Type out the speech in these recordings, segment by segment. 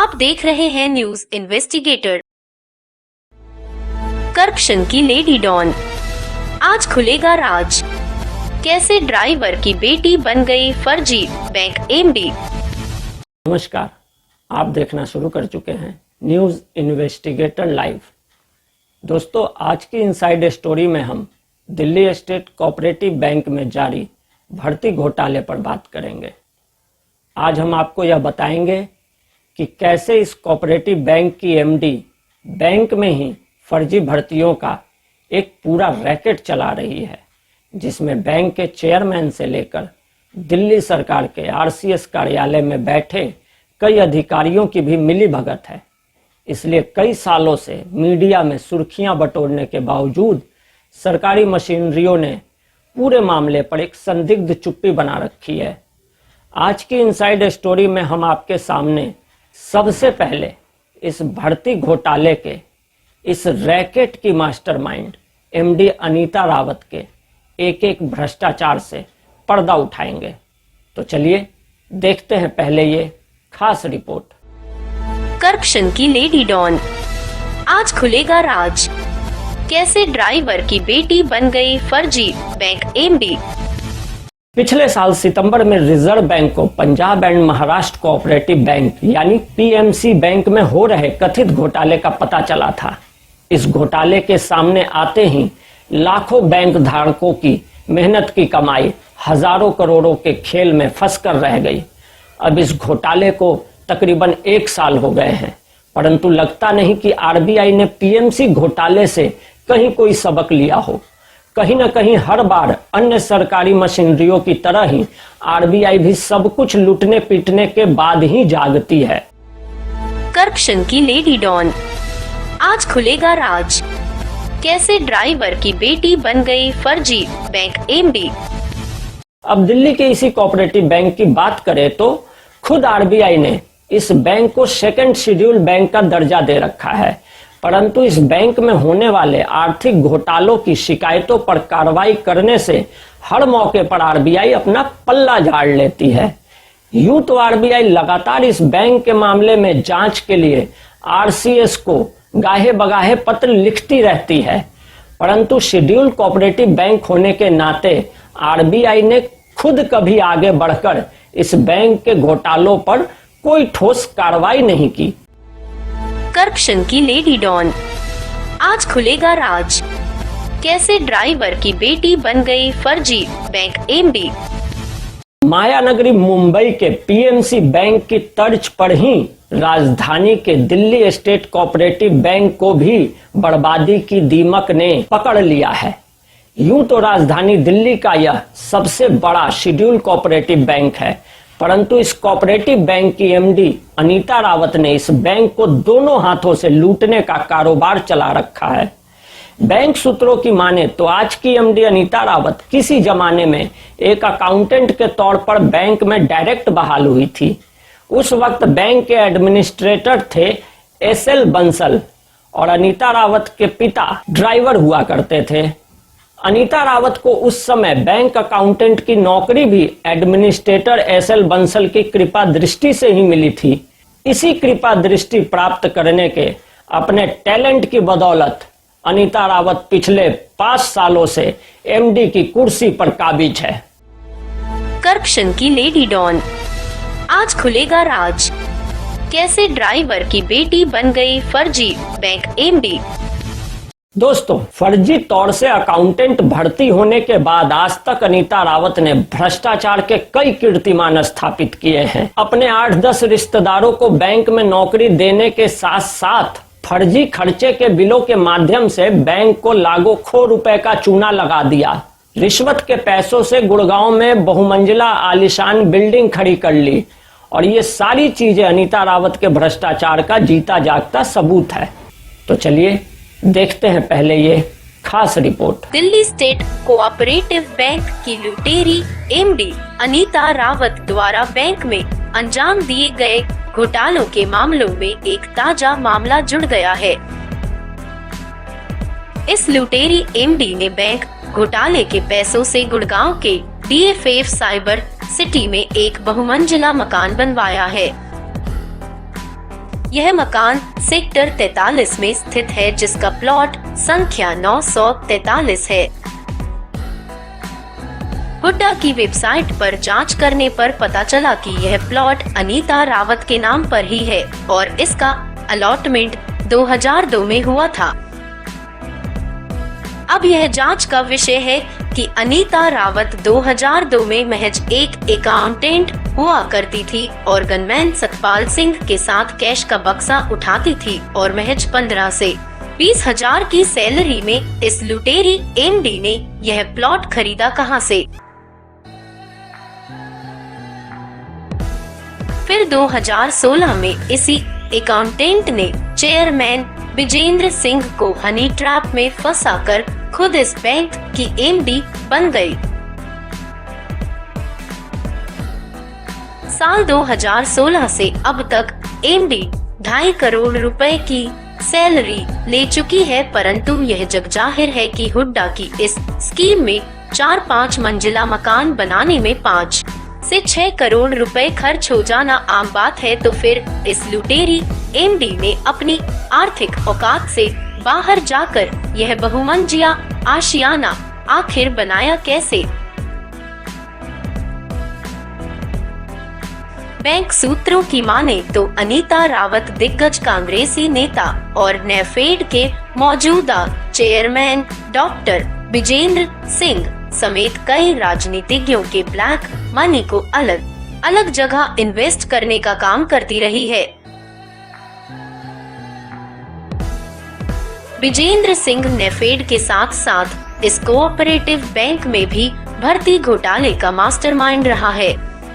आप देख रहे हैं न्यूज इन्वेस्टिगेटर। करप्शन की लेडी डॉन, आज खुलेगा राज। कैसे ड्राइवर की बेटी बन गई फर्जी बैंक एमडी। नमस्कार, आप देखना शुरू कर चुके हैं न्यूज इन्वेस्टिगेटर लाइव। दोस्तों, आज की इनसाइड स्टोरी में हम दिल्ली स्टेट कोऑपरेटिव बैंक में जारी भर्ती घोटाले पर बात करेंगे। आज हम आपको यह बताएंगे कि कैसे इस कोऑपरेटिव बैंक की एमडी बैंक में ही फर्जी भर्तियों का एक पूरा रैकेट चला रही है, जिसमें बैंक के चेयरमैन से लेकर दिल्ली सरकार के आरसीएस कार्यालय में बैठे कई अधिकारियों की भी मिलीभगत है। इसलिए कई सालों से मीडिया में सुर्खियां बटोरने के बावजूद सरकारी मशीनरियों ने पूरे मामले पर एक संदिग्ध चुप्पी बना रखी है। आज की इनसाइड स्टोरी में हम आपके सामने सबसे पहले इस भर्ती घोटाले के इस रैकेट की मास्टरमाइंड एमडी अनीता रावत के एक एक भ्रष्टाचार से पर्दा उठाएंगे। तो चलिए देखते हैं पहले ये खास रिपोर्ट। करप्शन की लेडी डॉन, आज खुलेगा राज। कैसे ड्राइवर की बेटी बन गई फर्जी बैंक एमडी। पिछले साल सितंबर में रिजर्व बैंक को Punjab and Maharashtra cooperative bank यानी पीएमसी बैंक में हो रहे कथित घोटाले का पता चला था। इस घोटाले के सामने आते ही लाखों बैंक धारकों की मेहनत की कमाई हजारों करोड़ों के खेल में फंसकर रह गई। अब इस घोटाले को तकरीबन 1 साल हो गए हैं, परंतु लगता नहीं कि आरबीआई ने पीएमसी घोटाले से कहीं कोई सबक लिया हो। कहीं न कहीं हर बार अन्य सरकारी मशीनरियों की तरह ही आरबीआई भी सब कुछ लूटने पीटने के बाद ही जागती है। करप्शन की लेडी डॉन, आज खुलेगा राज। कैसे ड्राइवर की बेटी बन गई फर्जी बैंक एमडी। अब दिल्ली के इसी कोऑपरेटिव बैंक की बात करें तो खुद आरबीआई ने इस बैंक को सेकंड शेड्यूल बैंक का दर्जा दे रखा है, परंतु इस बैंक में होने वाले आर्थिक घोटालों की शिकायतों पर कार्रवाई करने से हर मौके पर आरबीआई अपना पल्ला झाड़ लेती है। यूं तो आरबीआई लगातार इस बैंक के मामले में जांच के लिए आरसीएस को गाहे बगाहे पत्र लिखती रहती है, परंतु शेड्यूल कोऑपरेटिव बैंक होने के नाते आरबीआई ने खुद कभी आगे बढ़कर इस बैंक के घोटालों पर कोई ठोस कार्रवाई नहीं की। करप्शन की लेडी डॉन, आज खुलेगा राज। कैसे ड्राइवर की बेटी बन गई फर्जी बैंक एमडी। मायानगरी मुंबई के पीएमसी बैंक की तर्ज पर ही राजधानी के दिल्ली स्टेट कोऑपरेटिव बैंक को भी बर्बादी की दीमक ने पकड़ लिया है। यूं तो राजधानी दिल्ली का यह सबसे बड़ा शेड्यूल कोऑपरेटिव बैंक है, परंतु इस कोऑपरेटिव बैंक की एमडी अनीता रावत ने इस बैंक को दोनों हाथों से लूटने का कारोबार चला रखा है। बैंक सूत्रों की माने तो आज की एमडी अनीता रावत किसी जमाने में एक अकाउंटेंट के तौर पर बैंक में डायरेक्ट बहाल हुई थी। उस वक्त बैंक के एडमिनिस्ट्रेटर थे एसएल बंसल और अनीता रावत के पिता ड्राइवर हुआ करते थे। अनीता रावत को उस समय बैंक अकाउंटेंट की नौकरी भी एडमिनिस्ट्रेटर एसएल बंसल की कृपा दृष्टि से ही मिली थी। इसी कृपा दृष्टि प्राप्त करने के अपने टैलेंट की बदौलत अनीता रावत पिछले 5 सालों से एमडी की कुर्सी पर काबिज है। करप्शन की लेडी डॉन, आज खुलेगा राज। कैसे ड्राइवर की बेटी बन गई फर्जी बैंक एमडी। दोस्तों, फर्जी तौर से अकाउंटेंट भर्ती होने के बाद आज तक अनीता रावत ने भ्रष्टाचार के कई कीर्तिमान स्थापित किए हैं। अपने 8-10 रिश्तेदारों को बैंक में नौकरी देने के साथ साथ फर्जी खर्चे के बिलों के माध्यम से बैंक को लाखों रुपए का चूना लगा दिया। रिश्वत के पैसों से गुड़गांव में बहुमंजिला आलीशान बिल्डिंग खड़ी कर ली और ये सारी चीजें अनीता रावत के भ्रष्टाचार का जीता जागता सबूत है। तो चलिए देखते हैं पहले ये खास report. Delhi state cooperative bank की लुटेरी एमडी अनीता रावत द्वारा बैंक में अंजाम दिए गए घोटालों के मामलों में एक ताजा मामला जुड़ गया है। इस लुटेरी एमडी ने बैंक घोटाले के पैसों से गुड़गांव के डीएफएफ साइबर सिटी में एक बहुमंजिला मकान बनवाया है। यह मकान सेक्टर 43 में स्थित है, जिसका प्लॉट संख्या 943 है। हुड्डा की वेबसाइट पर जांच करने पर पता चला कि यह प्लॉट अनीता रावत के नाम पर ही है और इसका अलॉटमेंट 2002 में हुआ था। अब यह जांच का विषय है कि अनीता रावत 2002 में महज एक अकाउंटेंट हुआ करती थी और गनमैन सतपाल सिंह के साथ कैश का बक्सा उठाती थी और महज 15 से 20,000 की सैलरी में इस लुटेरी एमडी ने यह प्लॉट खरीदा कहां से। फिर 2016 में इसी अकाउंटेंट ने चेयरमैन विजेंद्र सिंह को हनी ट्रैप में फंसाकर खुद इस बैंक की एमडी बन गई। साल 2016 से अब तक एमडी 2.5 करोड़ रुपए की सैलरी ले चुकी है, परंतु यह जगजाहिर है कि हुड्डा की इस स्कीम में 4-5 मंजिला मकान बनाने में 5 से 6 करोड़ रुपए खर्च हो जाना आम बात है। तो फिर इस लुटेरी एमडी ने अपनी आर्थिक औकात से बाहर जाकर यह बहुमंजिला आशियाना आखिर बनाया कैसे। बैंक सूत्रों की माने तो अनीता रावत दिग्गज कांग्रेसी नेता और नेफेड के मौजूदा चेयरमैन डॉक्टर विजेंद्र सिंह समेत कई राजनीतिज्ञों के ब्लैक मनी को अलग अलग जगह इन्वेस्ट करने का काम करती रही है। विजेंद्र सिंह नेफेड के साथ साथ इस कोऑपरेटिव बैंक में भी भर्ती घोटाले का मास्टरमाइंड रहा है।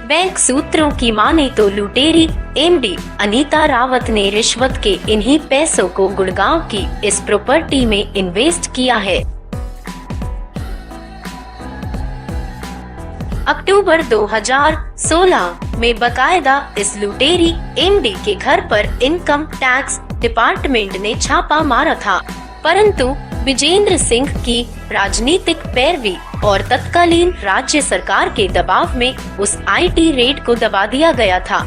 बैंक सूत्रों की माने तो लुटेरी एमडी अनीता रावत ने रिश्वत के इन्हीं पैसों को गुड़गांव की इस प्रॉपर्टी में इन्वेस्ट किया है। अक्टूबर 2016 में बकायदा इस लुटेरी एमडी के घर पर इनकम टैक्स डिपार्टमेंट ने छापा मारा था, परंतु विजेंद्र सिंह की राजनीतिक पैरवी और तत्कालीन राज्य सरकार के दबाव में उस आईटी रेड को दबा दिया गया था।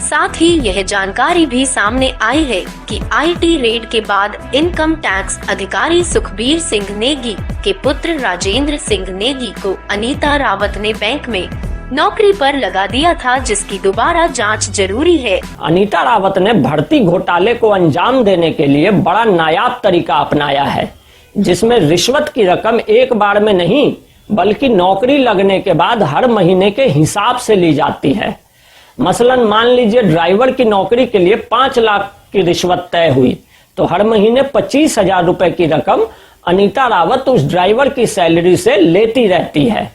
साथ ही यह जानकारी भी सामने आई है कि आईटी रेड के बाद इनकम टैक्स अधिकारी सुखबीर सिंह नेगी के पुत्र राजेंद्र सिंह नेगी को अनीता रावत ने बैंक में नौकरी पर लगा दिया था, जिसकी दोबारा जांच जरूरी है। अनीता रावत ने भर्ती घोटाले को अंजाम देने के लिए बड़ा नायाब तरीका अपनाया है, जिसमें रिश्वत की रकम एक बार में नहीं बल्कि नौकरी लगने के बाद हर महीने के हिसाब से ली जाती है। मसलन मान लीजिए ड्राइवर की नौकरी के लिए 5 लाख की रिश्वत तय हुई, तो हर महीने 25,000 रुपए की रकम अनीता रावत उस ड्राइवर की सैलरी से लेती रहती है।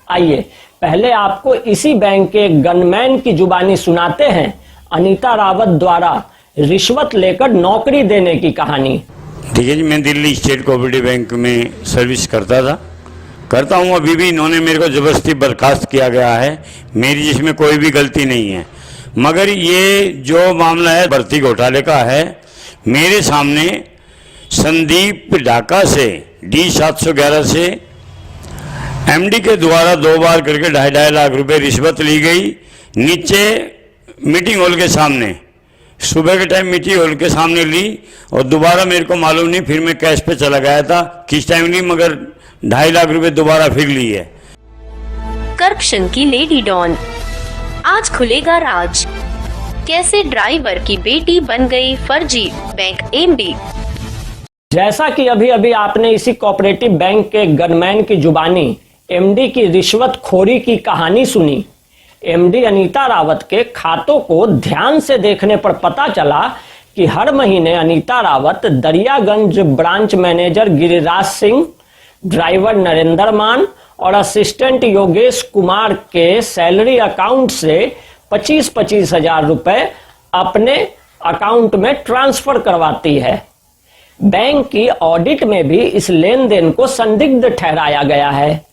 आइए पहले आपको इसी बैंक के गनमैन की जुबानी सुनाते हैं अनीता रावत द्वारा रिश्वत लेकर नौकरी देने की कहानी। ठीक है जी, मैं दिल्ली स्टेट कोऑपरेटिव बैंक में सर्विस करता हूँ अभी भी। इन्होंने मेरे को ज़बरदस्ती बर्खास्त किया गया है, मेरी जिसमें कोई भी गलती नहीं है। मगर ये जो मामला है भर्ती घोटाले का है, मेरे सामने संदीप ढाका से D711 से एमडी के द्वारा 2 बार करके 2.5 लाख रुपए रिश्वत ली गई। नीचे मीटिंग हॉल के सामने, सुबह के टाइम मीटिंग हॉल के सामने ली और दोबारा मेरे को मालूम नहीं, फिर मैं कैश पे चला गया था किस टाइम ली, मगर 2.5 लाख रुपए दोबारा फिर ली है। करप्शन की लेडी डॉन, आज खुलेगा राज। कैसे ड्राइवर की बेटी बन गई फर्जी बैंक एमडी। जैसा कि अभी अभी आपने इसी कोऑपरेटिव बैंक के गनमैन की जुबानी एमडी की रिश्वत खोरी की कहानी सुनी। एमडी अनीता रावत के खातों को ध्यान से देखने पर पता चला कि हर महीने Anita Rawat Daryaganj branch manager Giriraj Singh, driver Narendra मान और असिस्टेंट योगेश कुमार के सैलरी अकाउंट से 25-25 हजार रुपए अपने अकाउंट में ट्रांसफर करवाती है। बैंक की ऑडिट में भी इस लेन देन को संदिग्ध ठहराया गया है।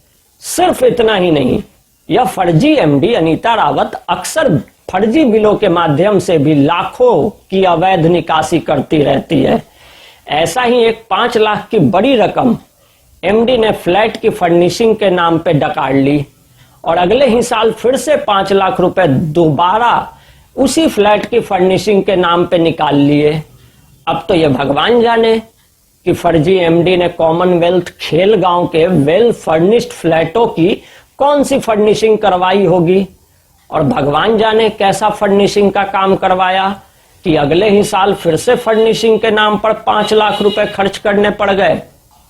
सिर्फ इतना ही नहीं, यह फर्जी एमडी अनीता रावत अक्सर फर्जी बिलों के माध्यम से भी लाखों की अवैध निकासी करती रहती है। ऐसा ही एक 5 लाख की बड़ी रकम एमडी ने फ्लैट की फर्निशिंग के नाम पे डकार ली और अगले ही साल फिर से 5 लाख रुपए दोबारा उसी फ्लैट की फर्निशिंग के नाम पे निकाल लिए। अब तो ये भगवान जाने कि फर्जी एमडी ने कॉमनवेल्थ खेल गांव के वेल फर्निश्ड फ्लैटों की कौन सी फर्निशिंग करवाई होगी, और भगवान जाने कैसा फर्निशिंग का काम करवाया कि अगले ही साल फिर से फर्निशिंग के नाम पर 5 लाख रुपए खर्च करने पड़ गए।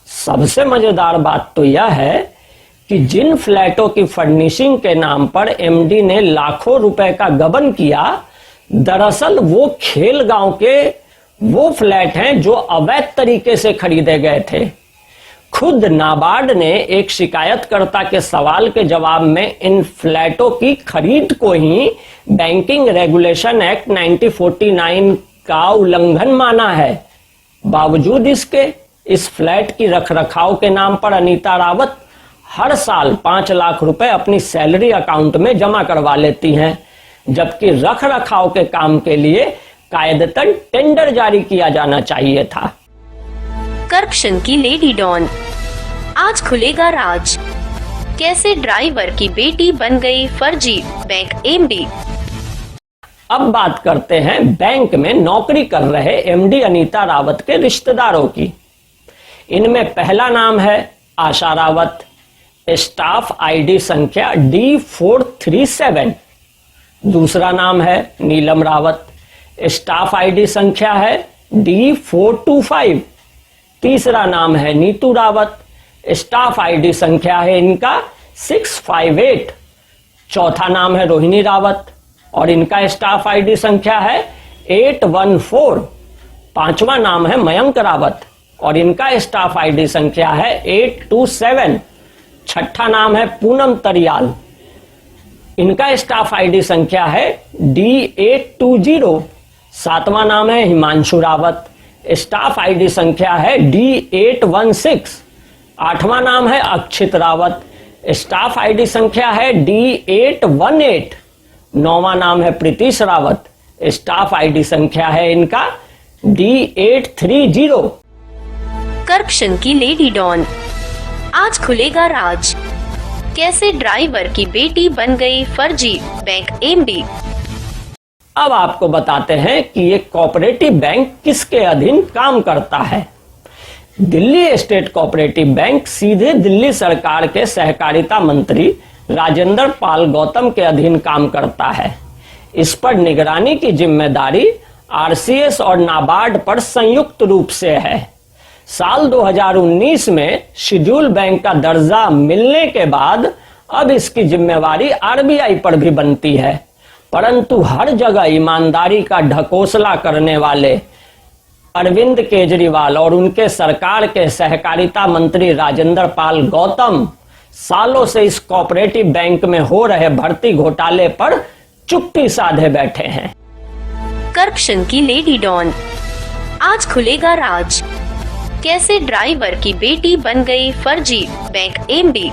सबसे मजेदार बात तो यह है कि जिन फ्लैटों की फर्निशिंग के नाम पर एमडी ने लाखों रुपए का गबन किया, दरअसल वो खेल गांव के वो फ्लैट हैं जो अवैध तरीके से खरीदे गए थे। खुद नाबार्ड ने एक शिकायतकर्ता के सवाल के जवाब में इन फ्लैटों की खरीद को ही बैंकिंग रेगुलेशन एक्ट 1949 का उल्लंघन माना है। बावजूद इसके इस फ्लैट की रखरखाव के नाम पर अनीता रावत हर साल 5 लाख रुपए अपनी सैलरी अकाउंट में जमा करवा लेती हैं, जबकि रखरखाव के काम के लिए कायदतन टेंडर जारी किया जाना चाहिए था। करप्शन की लेडी डॉन, आज खुलेगा राज। कैसे ड्राइवर की बेटी बन गई फर्जी बैंक एमडी। अब बात करते हैं बैंक में नौकरी कर रहे एमडी अनीता रावत के रिश्तेदारों की। इनमें पहला नाम है आशा रावत, स्टाफ आईडी संख्या D437। दूसरा नाम है नीलम रावत, स्टाफ आईडी संख्या है D425। तीसरा नाम है नीतू रावत, स्टाफ आईडी संख्या है इनका 658। चौथा नाम है रोहिणी रावत और इनका स्टाफ आईडी संख्या है 814। पांचवा नाम है मयंक रावत और इनका स्टाफ आईडी संख्या है 827। छठा नाम है पूनम तरियाल, इनका स्टाफ आईडी संख्या है D820। सातवां नाम है हिमांशु रावत, स्टाफ आईडी संख्या है D816। आठवां नाम है अक्षित रावत, स्टाफ आईडी संख्या है D818। नौवां नाम है प्रीतिश रावत, स्टाफ आईडी संख्या है इनका D830। करप्शन की लेडी डॉन, आज खुलेगा राज। कैसे ड्राइवर की बेटी बन गई फर्जी बैंक एमडी। अब आपको बताते हैं कि ये कोऑपरेटिव बैंक किसके अधीन काम करता है। दिल्ली स्टेट कोऑपरेटिव बैंक सीधे दिल्ली सरकार के सहकारिता मंत्री राजेंद्र पाल गौतम के अधीन काम करता है। इस पर निगरानी की जिम्मेदारी आरसीएस और नाबार्ड पर संयुक्त रूप से है। साल 2019 में शेड्यूल बैंक का दर्जा मिलने के बाद अब इसकी जिम्मेवारी आरबीआई पर भी बनती है, परंतु हर जगह ईमानदारी का ढकोसला करने वाले अरविंद केजरीवाल और उनके सरकार के सहकारिता मंत्री राजेंद्र पाल गौतम सालों से इस कोऑपरेटिव बैंक में हो रहे भर्ती घोटाले पर चुप्पी साधे बैठे हैं। करप्शन की लेडी डॉन, आज खुलेगा राज। कैसे ड्राइवर की बेटी बन गई फर्जी बैंक एमडी।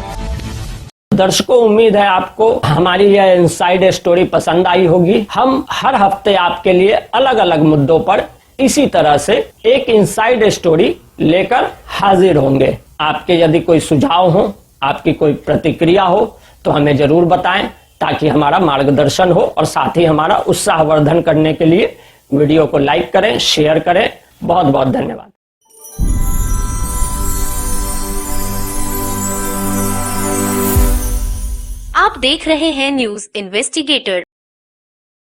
दर्शकों, उम्मीद है आपको हमारी यह इनसाइड स्टोरी पसंद आई होगी। हम हर हफ्ते आपके लिए अलग अलग मुद्दों पर इसी तरह से एक इनसाइड स्टोरी लेकर हाजिर होंगे। आपके यदि कोई सुझाव हो, आपकी कोई प्रतिक्रिया हो तो हमें जरूर बताएं, ताकि हमारा मार्गदर्शन हो और साथ ही हमारा उत्साहवर्धन करने के लिए वीडियो को लाइक करें, शेयर करें। बहुत बहुत धन्यवाद। आप देख रहे हैं न्यूज इन्वेस्टिगेटर।